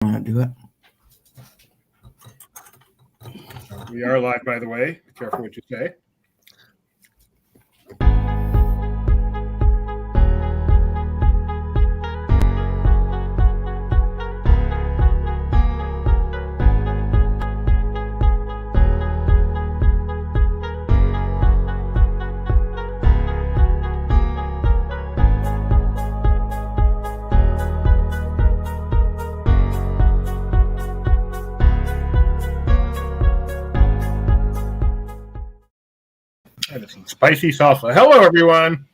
Do it. We are live, by the way. Be careful what you say. Spicy salsa. Hello, everyone.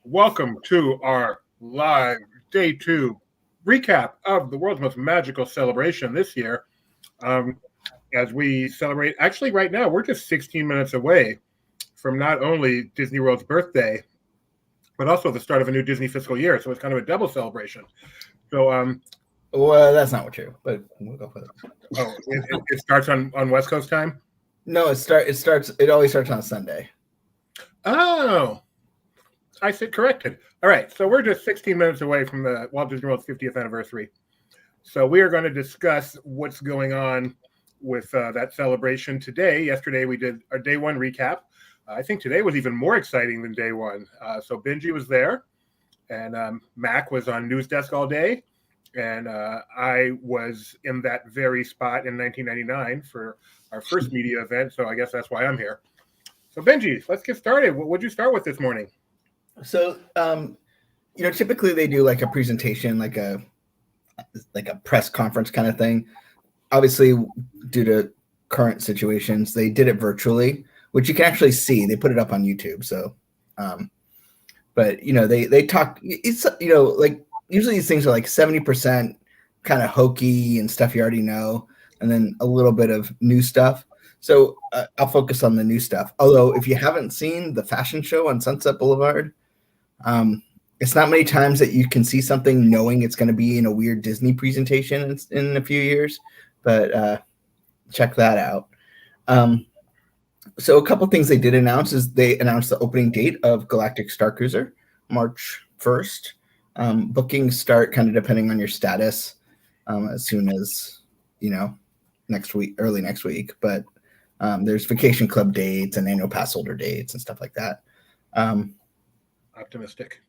Welcome to our live day 2 recap of the world's most magical celebration this year. As we celebrate, actually, right now, we're just 16 minutes away from not only Disney World's birthday, but also the start of a new Disney fiscal year. So it's kind of a double celebration. So, well, that's not true, but we'll go for it. Oh, it starts on West Coast time? No, it always starts on Sunday. Oh, I said corrected. All right, so we're just 16 minutes away from the Walt Disney World's 50th anniversary. So we are going to discuss what's going on with that celebration today. Yesterday we did our day 1 recap. I think today was even more exciting than day 1. So Benji was there, and Mac was on news desk all day, and I was in that very spot in 1999 for our first media event. So I guess that's why I'm here. So Benji, let's get started. What would you start with this morning? So, typically they do like a presentation, like a press conference kind of thing. Obviously, due to current situations, they did it virtually, which you can actually see. They put it up on YouTube. So, but they talk. It's like usually these things are like 70% kind of hokey and stuff you already know, and then a little bit of new stuff. So I'll focus on the new stuff. Although if you haven't seen the fashion show on Sunset Boulevard, it's not many times that you can see something knowing it's going to be in a weird Disney presentation in a few years. But check that out. So a couple things they did announce is they announced the opening date of Galactic Star Cruiser, March 1st. Bookings start kind of depending on your status as soon as, next week, early next week. But there's vacation club dates and annual pass holder dates and stuff like that. Optimistic.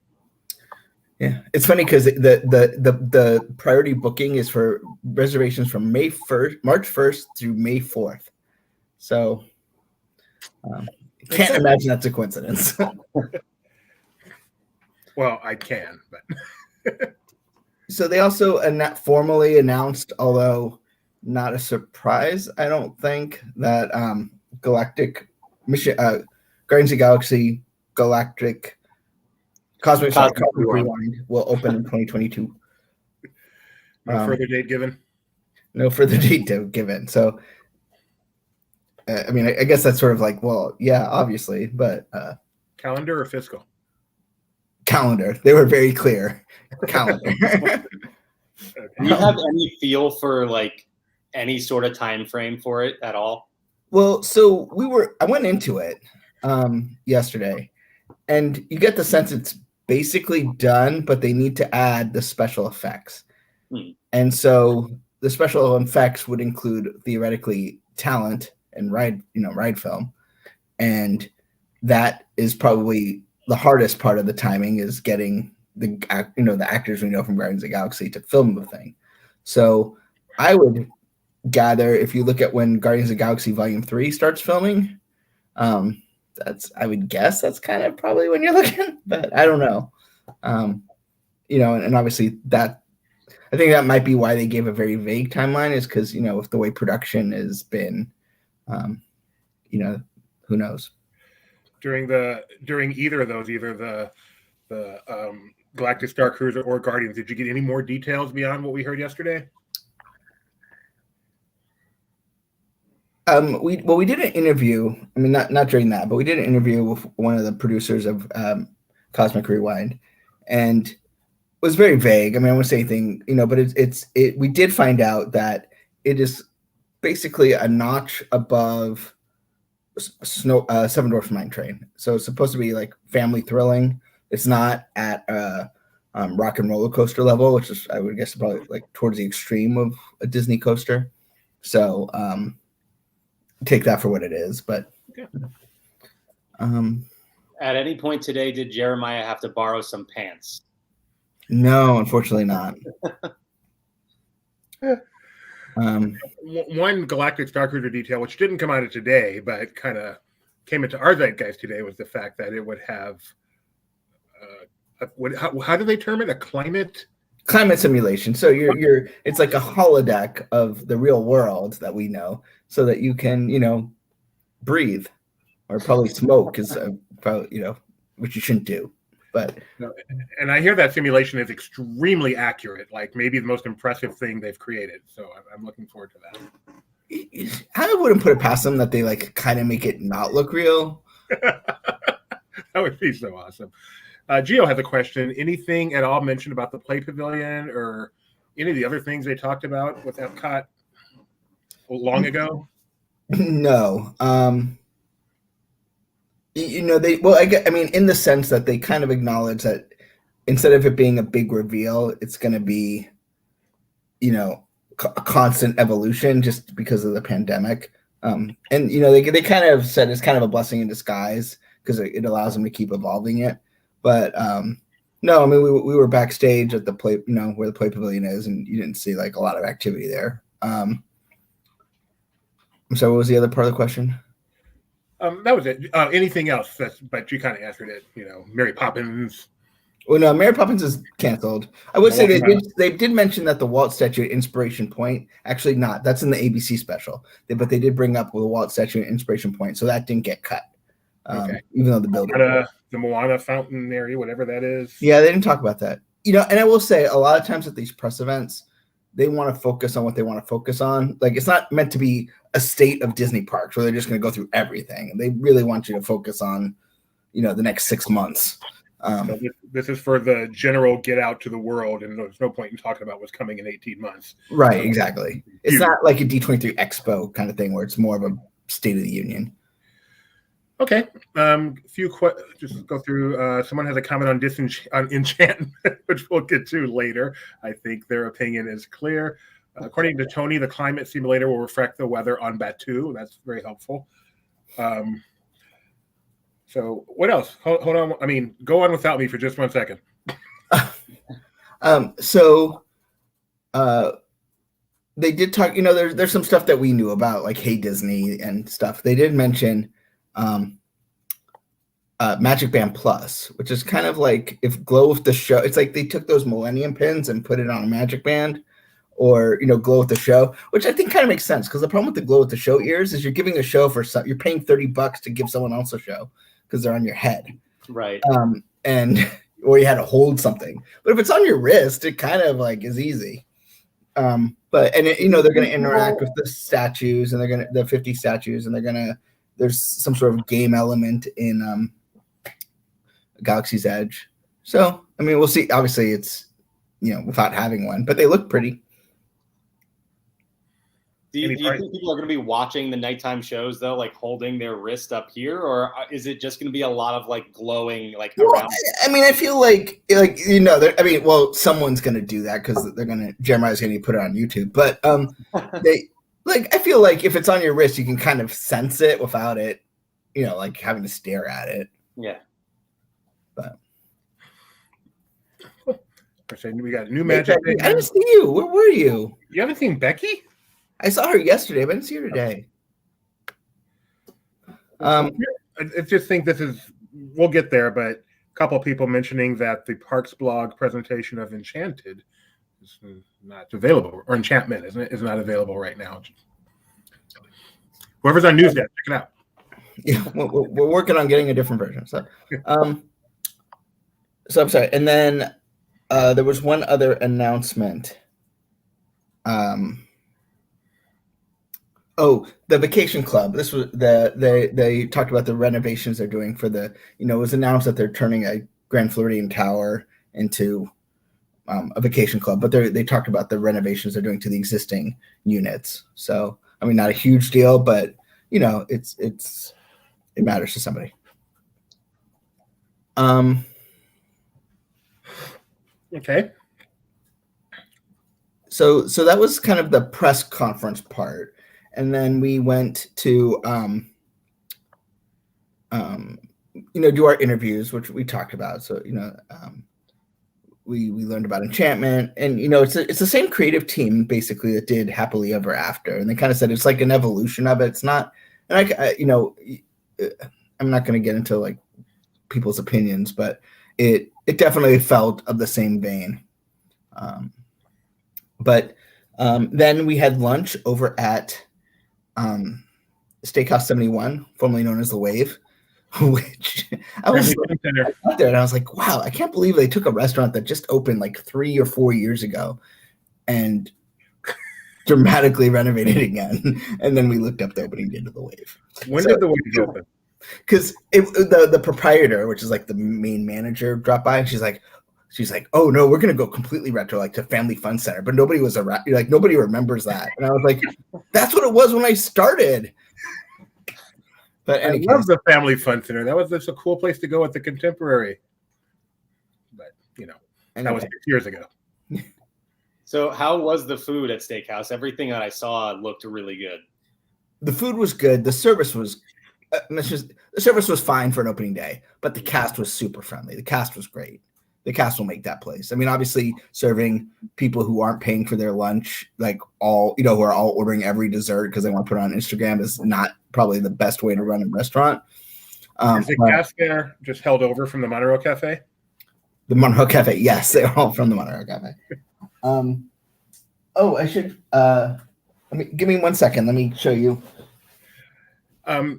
Yeah, it's funny because the priority booking is for reservations from March 1st through May 4th. So can't imagine that's a coincidence. Well, I can, but so they also formally announced, although not a surprise, I don't think, that Galactic mission, Guardians of the Galaxy Galactic Cosmic Rewind will open in 2022. No further date given. No further date given. So, I guess that's sort of like, well, yeah, obviously, but calendar or fiscal? Calendar. They were very clear. Calendar. Okay. Do you have any feel for like any sort of time frame for it at all? Well, so I went into it yesterday, and you get the sense it's basically done, but they need to add the special effects. And so the special effects would include theoretically talent and ride film. And that is probably the hardest part of the timing, is getting the actors we know from Guardians of the Galaxy to film the thing. So I would gather, if you look at when Guardians of the Galaxy Volume 3 starts filming, I would guess that's kind of probably when you're looking, but I don't know. And obviously I think that might be why they gave a very vague timeline, is because, if the way production has been, who knows? During either of those, either the Galactic Star Cruiser or Guardians, did you get any more details beyond what we heard yesterday? We did an interview. I mean, not during that, but we did an interview with one of the producers of Cosmic Rewind, and it was very vague. I mean, I won't say anything, but we did find out that it is basically a notch above Seven Dwarfs Mine Train. So it's supposed to be like family thrilling. It's not at rock and roller coaster level, which is, I would guess, probably like towards the extreme of a Disney coaster. So take that for what it is. But at any point today, did Jeremiah have to borrow some pants? No, unfortunately not. One Galactic Star Cruiser detail, which didn't come out of today, but kind of came into our zeitgeist today, was the fact that it would have how do they term it? A climate Simulation. So you're it's like a holodeck of the real world that we know, so that you can breathe, or probably smoke is probably which you shouldn't do. But and I hear that simulation is extremely accurate, like maybe the most impressive thing they've created. So I'm looking forward to that. I wouldn't put it past them that they like kind of make it not look real. That would be so awesome. Gio has a question. Anything at all mentioned about the Play Pavilion or any of the other things they talked about with Epcot long ago? No. In the sense that they kind of acknowledge that instead of it being a big reveal, it's going to be, a constant evolution just because of the pandemic. They kind of said it's kind of a blessing in disguise because it allows them to keep evolving it. But no, I mean, we were backstage at the play, where the Play Pavilion is, and you didn't see like a lot of activity there. I'm sorry, what was the other part of the question? That was it. Anything else? But you kind of answered it. Mary Poppins. Well, no, Mary Poppins is canceled. I would say they did mention that the Walt statue at Inspiration Point, actually not. That's in the ABC special. But they did bring up the Walt statue at Inspiration Point, so that didn't get cut. Okay. Even though the building, the Moana fountain area, whatever that is. Yeah, they didn't talk about that. And I will say a lot of times at these press events, they want to focus on what they want to focus on. Like, it's not meant to be a state of Disney parks where they're just going to go through everything. They really want you to focus on, the next 6 months. So this is for the general get out to the world, and there's no point in talking about what's coming in 18 months. Right, exactly. It's not like a D23 Expo kind of thing where it's more of a State of the Union. Okay. Just go through. Someone has a comment on enchantment, which we'll get to later. I think their opinion is clear. According to Tony, the climate simulator will reflect the weather on Batu. That's very helpful. So what else? Hold on. I mean, go on without me for just 1 second. They did talk, there's some stuff that we knew about, like Hey Disney and stuff. They did mention Magic Band Plus, which is kind of like if Glow with the Show, it's like they took those Millennium pins and put it on a Magic Band, or Glow with the Show, which I think kind of makes sense, because the problem with the Glow with the Show ears is you're giving a show for you're paying $30 to give someone else a show because they're on your head, right? Or you had to hold something. But if it's on your wrist, it kind of like is easy. They're going to interact with the statues, and the 50 statues, and there's some sort of game element in Galaxy's Edge. So, I mean, we'll see. Obviously, it's, without having one, but they look pretty. Do you think people are going to be watching the nighttime shows, though, like holding their wrist up here? Or is it just going to be a lot of like glowing, like around? I mean, I feel someone's going to do that because Jeremiah's going to put it on YouTube. But I feel like if it's on your wrist, you can kind of sense it without it, like having to stare at it. Yeah. But we got new Magic. I didn't see you. Where were you? You haven't seen Becky? I saw her yesterday, but I didn't see her today. I just think we'll get there, but a couple of people mentioning that the Parks blog presentation of Enchanted is not available, or Enchantment is not available right now. Whoever's on Newsdesk, check it out. Yeah, we're working on getting a different version. So, so I'm sorry. And then there was one other announcement. The Vacation Club. This was they talked about the renovations they're doing for it was announced that they're turning a Grand Floridian Tower into a vacation club, but they talked about the renovations they're doing to the existing units. So, I mean, not a huge deal, but it matters to somebody. Okay. So that was kind of the press conference part, and then we went to do our interviews, which we talked about. So we learned about Enchantment, and it's the same creative team basically that did Happily Ever After, and they kind of said it's like an evolution of it. It's not, and I'm not going to get into like people's opinions, but it definitely felt of the same vein. But then we had lunch over at Steakhouse 71, formerly known as The Wave, which I was out there and I was like, wow, I can't believe they took a restaurant that just opened like 3 or 4 years ago and dramatically renovated again. And then we looked up the opening date of The Wave. When did The Wave open? Because the proprietor, which is like the main manager, dropped by and she's like, oh no, we're gonna go completely retro, like to Family Fun Center. But nobody was around. Like nobody remembers that. And I was like, that's what it was when I started. But I love the Family Fun Center. That was just a cool place to go with the contemporary. But that was 6 years ago. So how was the food at Steakhouse? Everything that I saw looked really good. The food was good. The service was fine for an opening day, but the cast was super friendly. The cast was great. The cast will make that place. I mean, obviously serving people who aren't paying for their lunch, like who are all ordering every dessert because they want to put it on Instagram, is not probably the best way to run a restaurant. Is the cast there just held over from the Monroe Cafe? The Monroe Cafe, yes, they're all from the Monroe Cafe. I should give me 1 second. Let me show you.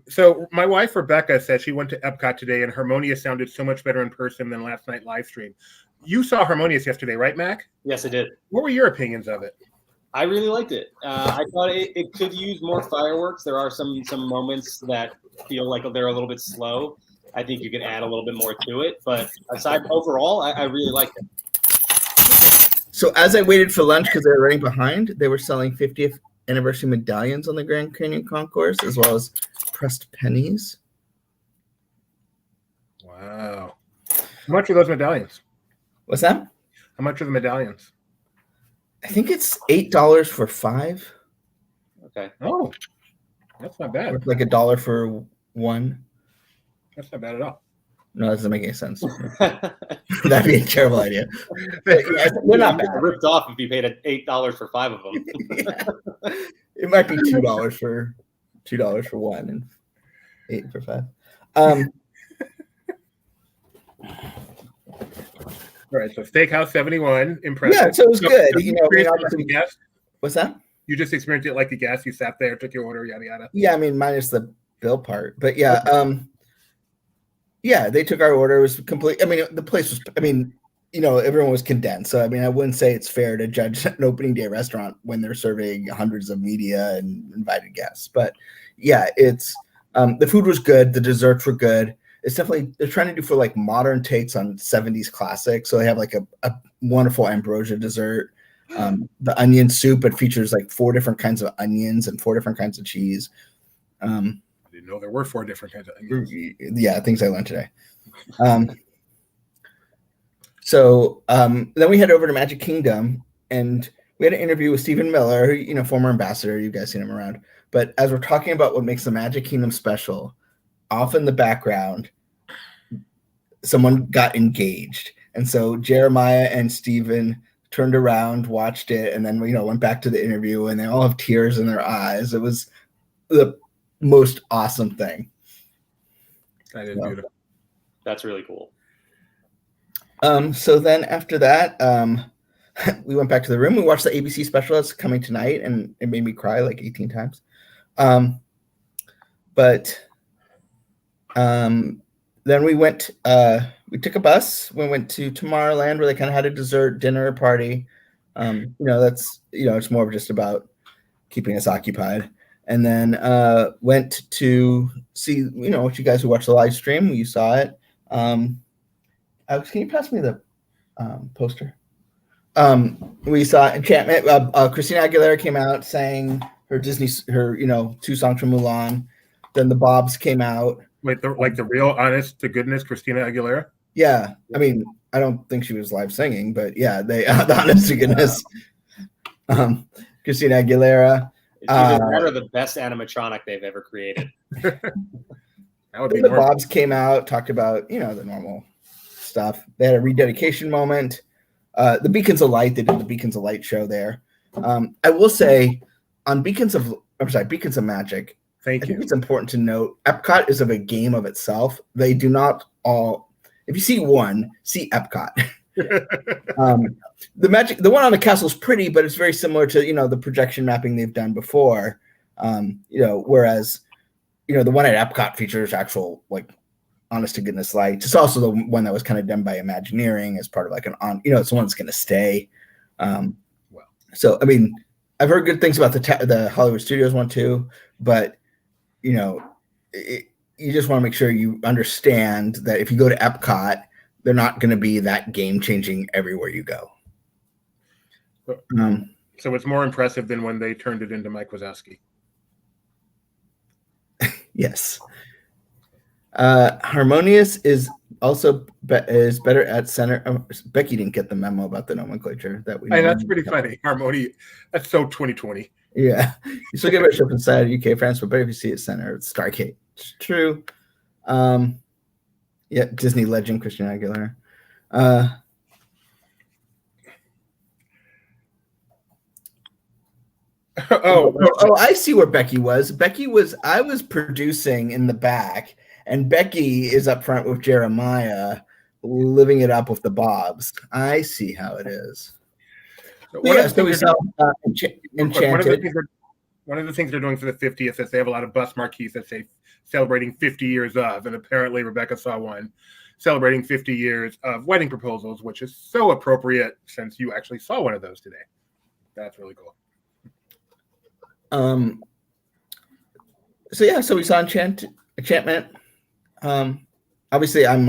So my wife Rebecca said she went to Epcot today and Harmonious sounded so much better in person than last night live stream. You saw Harmonious yesterday, right, Mac? Yes, I did. What were your opinions of it? I really liked it. I thought it could use more fireworks. There are some moments that feel like they're a little bit slow. I think you could add a little bit more to it. But overall, I really liked it. So as I waited for lunch, because they were running behind, they were selling 50th anniversary medallions on the Grand Canyon Concourse, as well as pressed pennies. Wow. How much are those medallions? What's that? How much are the medallions? I think it's $8 for 5. Okay. Oh, that's not bad. Or like $1 for 1. That's not bad at all. No, that doesn't make any sense. That'd be a terrible idea. But, yeah, they're not bad. Ripped off if you paid $8 for 5 of them. Yeah. It might be $2 for 1 and 8 for 5. All right, so Steakhouse 71, impressive. Yeah, so it was good. What's that? You just experienced it like a guest. You sat there, took your order, yada yada. Yeah, I mean, minus the bill part, but yeah, they took our order. It was complete. I mean, the place was. I mean, everyone was condensed. So I mean, I wouldn't say it's fair to judge an opening day restaurant when they're serving hundreds of media and invited guests. But yeah, it's the food was good. The desserts were good. It's definitely they're trying to do for like modern takes on 70s classics. So they have like a wonderful ambrosia dessert. The onion soup, it features like 4 different kinds of onions and 4 different kinds of cheese. I didn't know there were 4 different kinds of onions. Yeah, things I learned today. So then we head over to Magic Kingdom and we had an interview with Stephen Miller, former ambassador. You guys seen him around. But as we're talking about what makes the Magic Kingdom special, off in the background, someone got engaged. And so Jeremiah and Stephen turned around, watched it, and then went back to the interview, and they all have tears in their eyes. It was the most awesome thing. That is beautiful. That's really cool. So then after that, we went back to the room. We watched the ABC special that's coming tonight, and it made me cry like 18 times. Then we went, we took a bus. We went to Tomorrowland where they kind of had a dessert dinner party. That's, it's more of just about keeping us occupied. And then went to see, what you guys who watched the live stream, you saw it. Alex, can you pass me the poster? We saw Enchantment. Christina Aguilera came out, sang her 2 songs from Mulan. Then the Bobs came out. Wait, the real honest to goodness Christina Aguilera? Yeah, I mean, I don't think she was live singing, but yeah, they the honest to goodness. Christina Aguilera. It's either that or the best animatronic they've ever created. That would be the Bobs came out, talked about the normal stuff. They had a rededication moment. The Beacons of Light, they did the Beacons of Light show there. I will say on Beacons of Magic, I think it's important to note Epcot is of a game of itself. They do not all. If you see one, see Epcot. The one on the castle is pretty, but it's very similar to the projection mapping they've done before. Whereas the one at Epcot features actual honest to goodness lights. It's also the one that was kind of done by Imagineering as part of it's the one that's going to stay. So I mean, I've heard good things about the Hollywood Studios one too, but you just want to make sure you understand that if you go to Epcot, they're not going to be that game changing everywhere you go. So it's more impressive than when they turned it into Mike Wazowski. Yes. Harmonious is also is better at center. Becky didn't get the memo about the nomenclature that we. That's pretty funny. Harmonious. That's so 2020. Yeah, you still get worship inside UK, France, but better if you see it center. It's Stargate. It's true. Yeah, Disney legend Christina Aguilera. I see where Becky was. I was producing in the back, and Becky is up front with Jeremiah, living it up with the Bobs. I see how it is. One of the things they're doing for the 50th is they have a lot of bus marquees that say celebrating 50 years of, and apparently Rebecca saw one celebrating 50 years of wedding proposals, which is so appropriate since you actually saw one of those today. That's really cool. So we saw Enchantment. Obviously I'm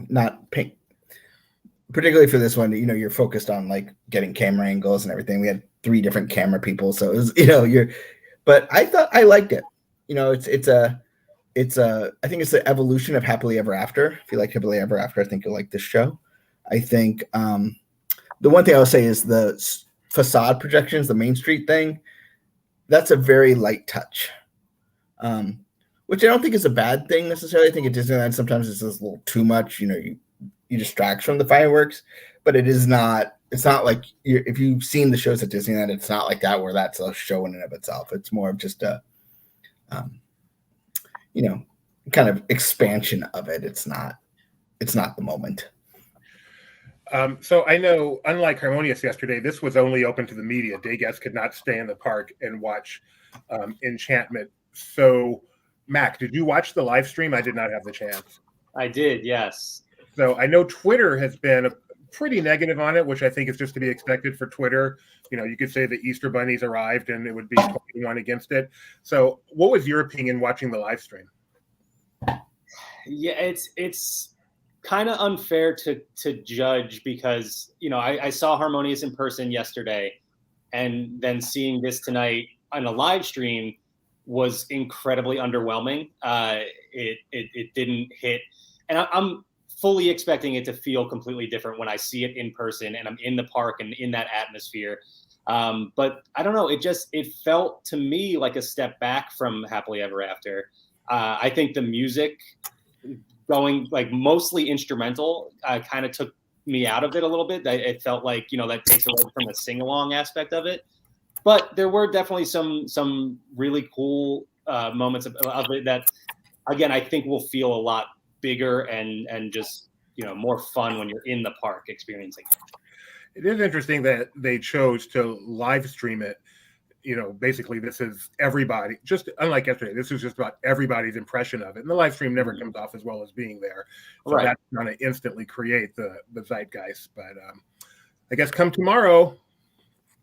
not paying, particularly for this one, you're focused on getting camera angles and everything. We had 3 different camera people, so it was, but I thought I liked it. I think it's the evolution of Happily Ever After. If you like Happily Ever After, I think you'll like this show. I think the one thing I will say is the facade projections, the Main Street thing. That's a very light touch, which I don't think is a bad thing necessarily. I think at Disneyland sometimes it's just a little too much. You distract from the fireworks, but it is not. It's not like if you've seen the shows at Disneyland, it's not like that where that's a show in and of itself. It's more of just a, kind of expansion of it. It's not the moment. So I know, unlike Harmonious yesterday, this was only open to the media. Day guests could not stay in the park and watch Enchantment. So, Mac, did you watch the live stream? I did not have the chance. I did, yes. So I know Twitter has been pretty negative on it, which I think is just to be expected for Twitter. You could say the Easter bunnies arrived and it would be 21 against it. So what was your opinion watching the live stream? Yeah, it's kind of unfair to judge because I saw Harmonious in person yesterday, and then seeing this tonight on a live stream was incredibly underwhelming. It didn't hit, and I'm fully expecting it to feel completely different when I see it in person and I'm in the park and in that atmosphere. But I don't know, it felt to me like a step back from Happily Ever After. I think the music going mostly instrumental kind of took me out of it a little bit. It felt like, that takes away from the sing-along aspect of it. But there were definitely some really cool moments of it that, again, I think will feel a lot bigger and just, more fun when you're in the park experiencing it. It is interesting that they chose to live stream it. Basically this is everybody, just unlike yesterday, this is just about everybody's impression of it. And the live stream never comes off as well as being there. So right. That's going to instantly create the zeitgeist. But I guess come tomorrow, a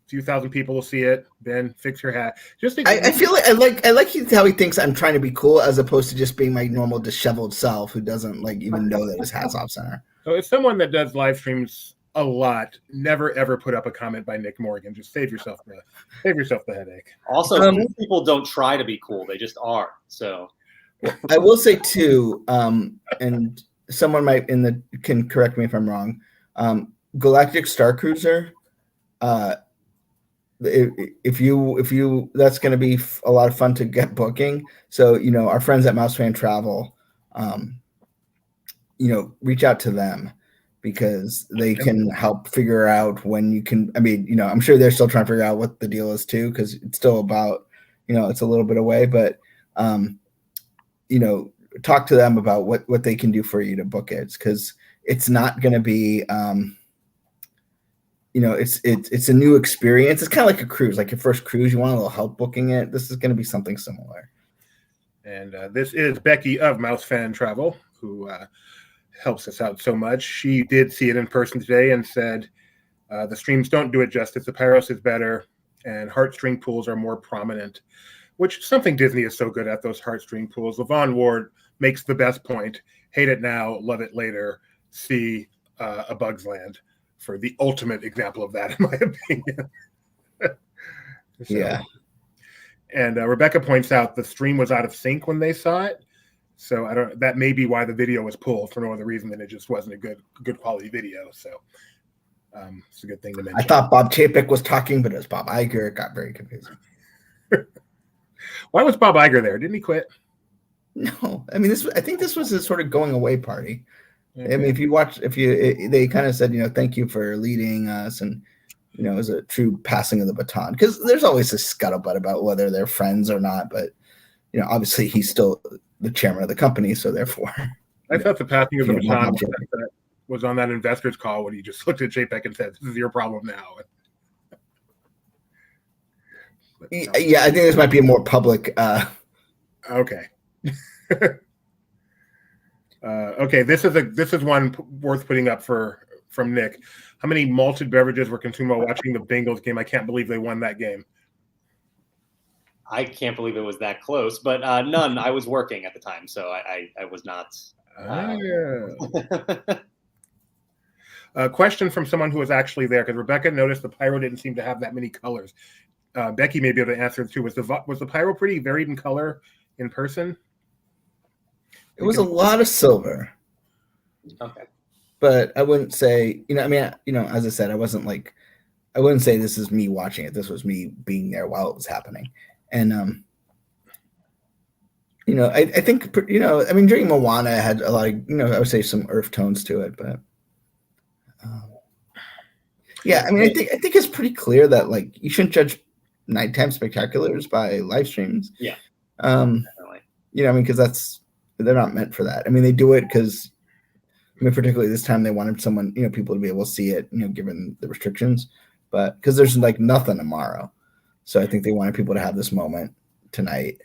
few thousand people will see it. Ben, fix your hat. I feel like I like how he thinks I'm trying to be cool as opposed to just being my normal disheveled self who doesn't even know that his hat's off center. So it's someone that does live streams a lot. Never ever put up a comment by Nick Morgan. Just save yourself the headache. Also, people don't try to be cool; they just are. So, I will say too, and someone might can correct me if I'm wrong. Galactic Star Cruiser. If you that's going to be a lot of fun to get booking. So our friends at Mouse Fan Travel, reach out to them because they can help figure out when you can. I mean, I'm sure they're still trying to figure out what the deal is too, because it's still about it's a little bit away, but talk to them about what they can do for you to book it, because it's not going to be it's a new experience. It's kind of like a cruise, like your first cruise. You want a little help booking it. This is going to be something similar. And this is Becky of Mouse Fan Travel, who helps us out so much. She did see it in person today and said the streams don't do it justice. The Pyros is better, and heartstring pools are more prominent, which is something Disney is so good at, those heartstring pools. Levon Ward makes the best point. Hate it now, love it later. See A Bug's Land for the ultimate example of that, in my opinion. Yeah. And Rebecca points out the stream was out of sync when they saw it. So that may be why the video was pulled, for no other reason than it just wasn't a good quality video. So it's a good thing to mention. I thought Bob Chapek was talking, but it was Bob Iger. It got very confusing. Why was Bob Iger there? Didn't he quit? No. I mean, I think this was his sort of going away party. Okay. I mean, they kind of said, thank you for leading us, and it was a true passing of the baton, because there's always a scuttlebutt about whether they're friends or not, but obviously he's still the chairman of the company, so therefore. I thought the passing of the baton was on that investors call when he just looked at JPEG and said, "This is your problem now." Yeah, I think this might be a more public. Okay. Okay, this is one worth putting up from Nick. How many malted beverages were consumed while watching the Bengals game? I can't believe they won that game. I can't believe it was that close, but none. I was working at the time, so I was not. A question from someone who was actually there, because Rebecca noticed the Pyro didn't seem to have that many colors. Becky may be able to answer too. Was the Pyro pretty varied in color in person? It was a lot of silver. Okay. But I wouldn't say, as I said, I wouldn't say this is me watching it. This was me being there while it was happening. And, I think, during Moana, I had a lot of, I would say some earth tones to it, but yeah, I think it's pretty clear that you shouldn't judge nighttime spectaculars by live streams. Yeah. Definitely. Because they're not meant for that. I mean, they do it because, particularly this time they wanted someone, people to be able to see it, given the restrictions, but because there's nothing tomorrow. So I think they wanted people to have this moment tonight.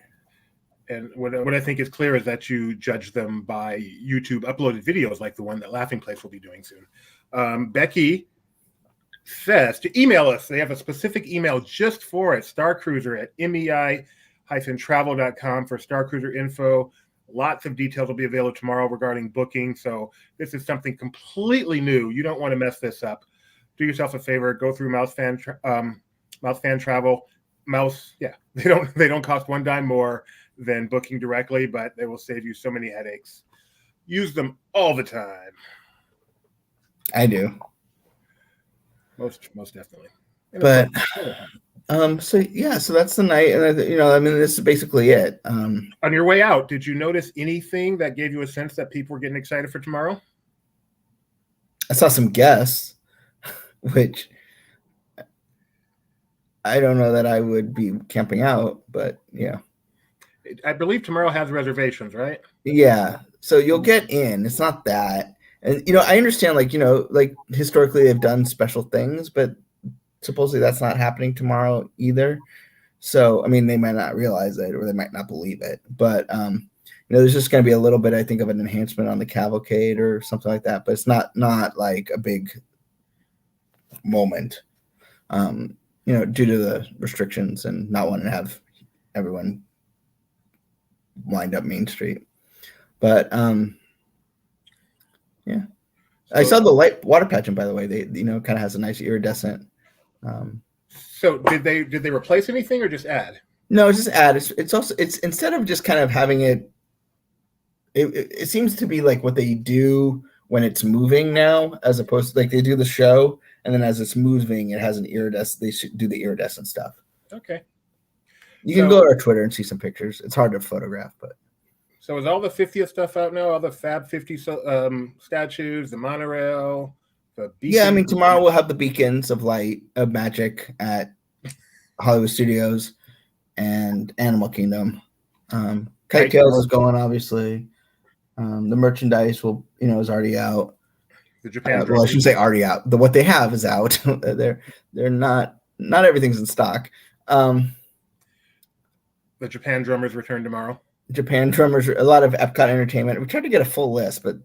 And what I think is clear is that you judge them by YouTube uploaded videos like the one that Laughing Place will be doing soon. Becky says to email us. They have a specific email just for it, starcruiser@mei-travel.com for Star Cruiser info. Lots of details will be available tomorrow regarding booking. So this is something completely new. You don't want to mess this up. Do yourself a favor. Go through Mouse Fan Travel. They don't cost one dime more than booking directly, but they will save you so many headaches. Use them all the time. I do. Most definitely. But so that's the night, and this is basically it. On your way out, did you notice anything that gave you a sense that people were getting excited for tomorrow? I saw some guests, which I don't know that I would be camping out, but yeah. I believe tomorrow has reservations, right? Yeah, so you'll get in. It's not that, and I understand, historically they've done special things, but supposedly that's not happening tomorrow either. So, they might not realize it, or they might not believe it. But, there's just going to be a little bit, I think, of an enhancement on the cavalcade or something like that. But it's not like a big moment, due to the restrictions and not wanting to have everyone lined up Main Street. But, yeah. I saw the light water pageant, by the way. They, kind of has a nice iridescent. So did they replace anything or just add? No, it's just add. It's also instead of just kind of having it it seems to be like what they do when it's moving now, as opposed to like they do the show and then as it's moving, it has an iridescent. They should do the iridescent stuff. Okay. You can go to our Twitter and see some pictures. It's hard to photograph, but. So is all the 50th stuff out now? All the Fab 50 statues, the monorail, the beacon? Yeah, I mean, tomorrow we'll have the beacons of light, of magic at Hollywood Studios and Animal Kingdom. Kite Tales is going, obviously. The merchandise is already out. The Japan. Well, I shouldn't say already out. What they have is out. They're not everything's in stock. The Japan drummers return tomorrow. Japan drummers, a lot of Epcot entertainment. We tried to get a full list, but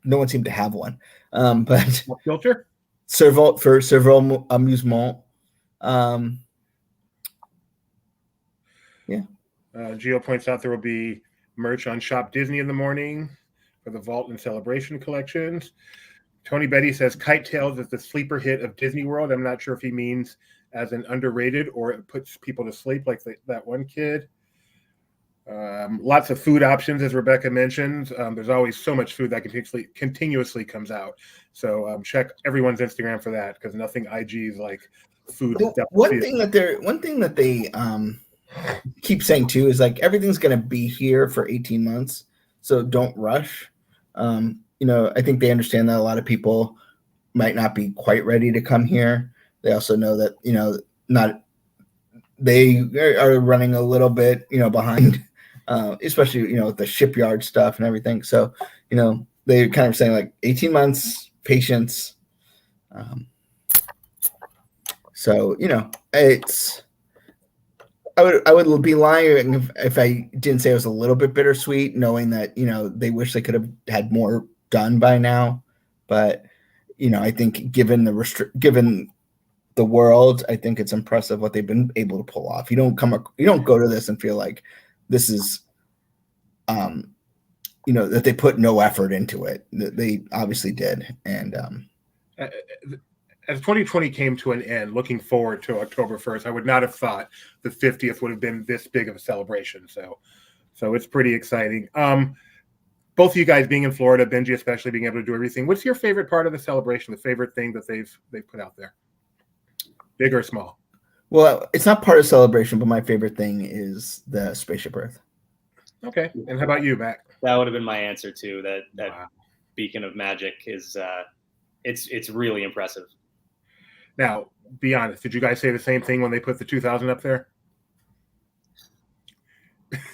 no one seemed to have one. But filter Cerveau Amusement. Yeah. Gio points out there will be merch on Shop Disney in the morning for the Vault and Celebration collections. Tony Betty says Kite Tales is the sleeper hit of Disney World. I'm not sure if he means as an underrated or it puts people to sleep like that one kid. Lots of food options, as Rebecca mentioned. There's always so much food that continuously comes out. So check everyone's Instagram for that because nothing IG is like food. One thing that they keep saying too is like everything's going to be here for 18 months, so don't rush. I think they understand that a lot of people might not be quite ready to come here. They also know that they are running a little bit behind. Especially, with the shipyard stuff and everything. So, they're kind of saying like 18 months, patience. It's, I would be lying if I didn't say it was a little bit bittersweet, knowing that, they wish they could have had more done by now. But, I think given the world, I think it's impressive what they've been able to pull off. You don't go to this and feel like this is, that they put no effort into it. They obviously did. And as 2020 came to an end, looking forward to October 1st, I would not have thought the 50th would have been this big of a celebration. So it's pretty exciting. Both of you guys being in Florida, Benji especially being able to do everything. What's your favorite part of the celebration? The favorite thing that they've put out there, big or small? Well, it's not part of celebration, but my favorite thing is the Spaceship Earth. Okay, and how about you, Mac? That would have been my answer too. That wow. Beacon of Magic is it's really impressive. Now, be honest. Did you guys say the same thing when they put the 2000 up there?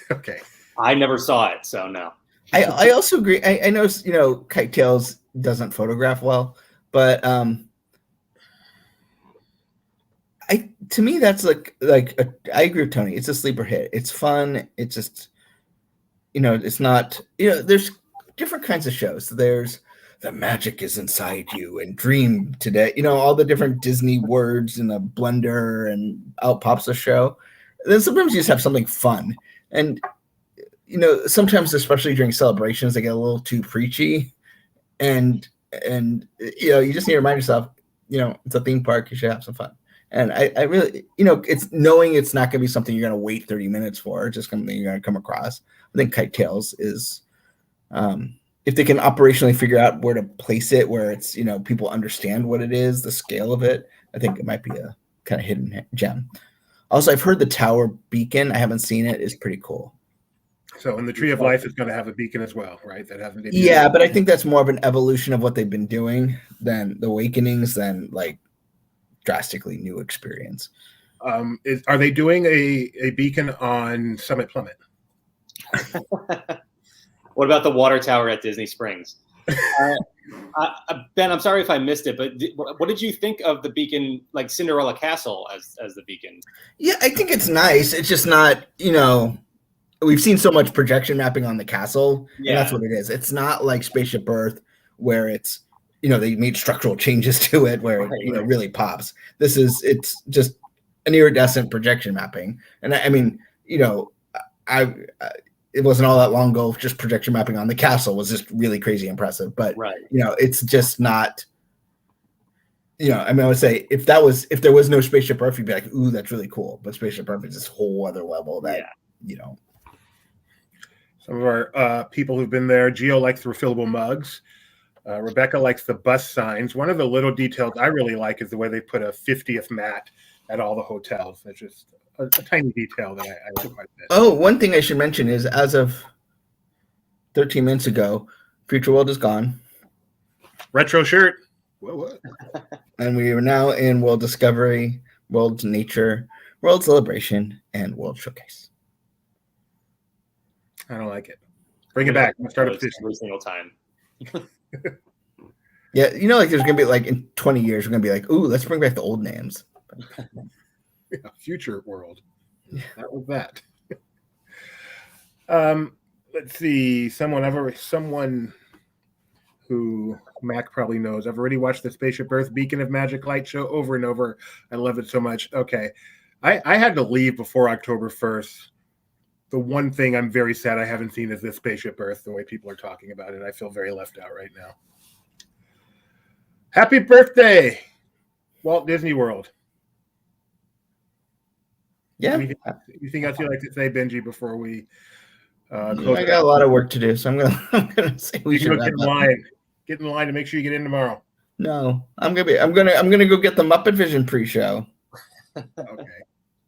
Okay. I never saw it, so no. I also agree. I know Kite Tales doesn't photograph well, but to me that's like I agree with Tony. It's a sleeper hit. It's fun. It's just it's not there's different kinds of shows. There's the magic is inside you and dream today. All the different Disney words in a blender and out pops a show. Then sometimes you just have something fun and. Sometimes, especially during celebrations, they get a little too preachy, and you just need to remind yourself, it's a theme park. You should have some fun. And I really, it's knowing it's not going to be something you're going to wait 30 minutes for. It's just something you're going to come across. I think Kite Tales is, if they can operationally figure out where to place it, where it's people understand what it is, the scale of it. I think it might be a kind of hidden gem. Also, I've heard the Tower Beacon. I haven't seen it. Is pretty cool. So, and the Tree of Life is going to have a beacon as well, right? That hasn't been. Yeah, but I think that's more of an evolution of what they've been doing than the Awakenings, than like drastically new experience. Are they doing a beacon on Summit Plummet? What about the water tower at Disney Springs? Ben, I'm sorry if I missed it, but what did you think of the beacon, like Cinderella Castle as the beacon? Yeah, I think it's nice. It's just not, we've seen so much projection mapping on the castle, and that's what it is. It's not like Spaceship Earth where it's, they made structural changes to it where it really pops. It's just an iridescent projection mapping. And I mean, it wasn't all that long ago. Just projection mapping on the castle was just really crazy impressive. But it's just not. I would say if there was no Spaceship Earth, you'd be like, "Ooh, that's really cool." But Spaceship Earth is this whole other level that Some of our people who've been there. Gio likes the refillable mugs. Rebecca likes the bus signs. One of the little details I really like is the way they put a 50th mat at all the hotels. That's just a tiny detail that I like quite a bit. Oh, one thing I should mention is as of 13 minutes ago, Future World is gone. Retro shirt. What? And we are now in World Discovery, World Nature, World Celebration, and World Showcase. I don't like it. Bring it back. I'm start a petition every single time. Yeah, like there's gonna be like in 20 years, we're gonna be like, ooh, let's bring back the old names. Yeah, Future World. That was that. Let's see. Someone who Mac probably knows. I've already watched the Spaceship Earth Beacon of Magic Light show over and over. I love it so much. Okay. I had to leave before October 1st. The one thing I'm very sad I haven't seen is this Spaceship Earth, the way people are talking about it. I feel very left out right now. Happy birthday, Walt Disney World. Yeah. Anything else you'd like to say, Benji, before we close? I got a lot of work to do, so I'm gonna say we should get in line. Get in line to make sure you get in tomorrow. No, I'm gonna go get the Muppet Vision pre-show. Okay.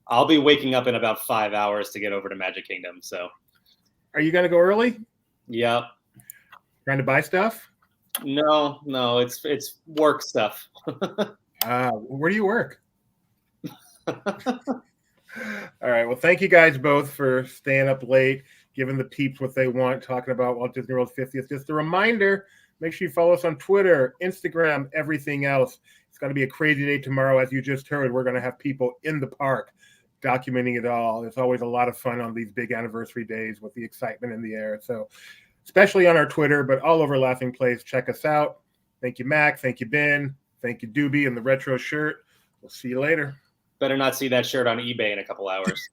I'll be waking up in about 5 hours to get over to Magic Kingdom. So, are you gonna go early? Yep. Trying to buy stuff? No, it's work stuff. Where do you work? All right. Well, thank you guys both for staying up late, giving the peeps what they want, talking about Walt Disney World's 50th. Just a reminder, make sure you follow us on Twitter, Instagram, everything else. It's going to be a crazy day tomorrow. As you just heard, we're going to have people in the park documenting it all. It's always a lot of fun on these big anniversary days with the excitement in the air. So especially on our Twitter, but all over Laughing Place, check us out. Thank you, Mac. Thank you, Ben. Thank you, Doobie, and the retro shirt. We'll see you later. Better not see that shirt on eBay in a couple hours.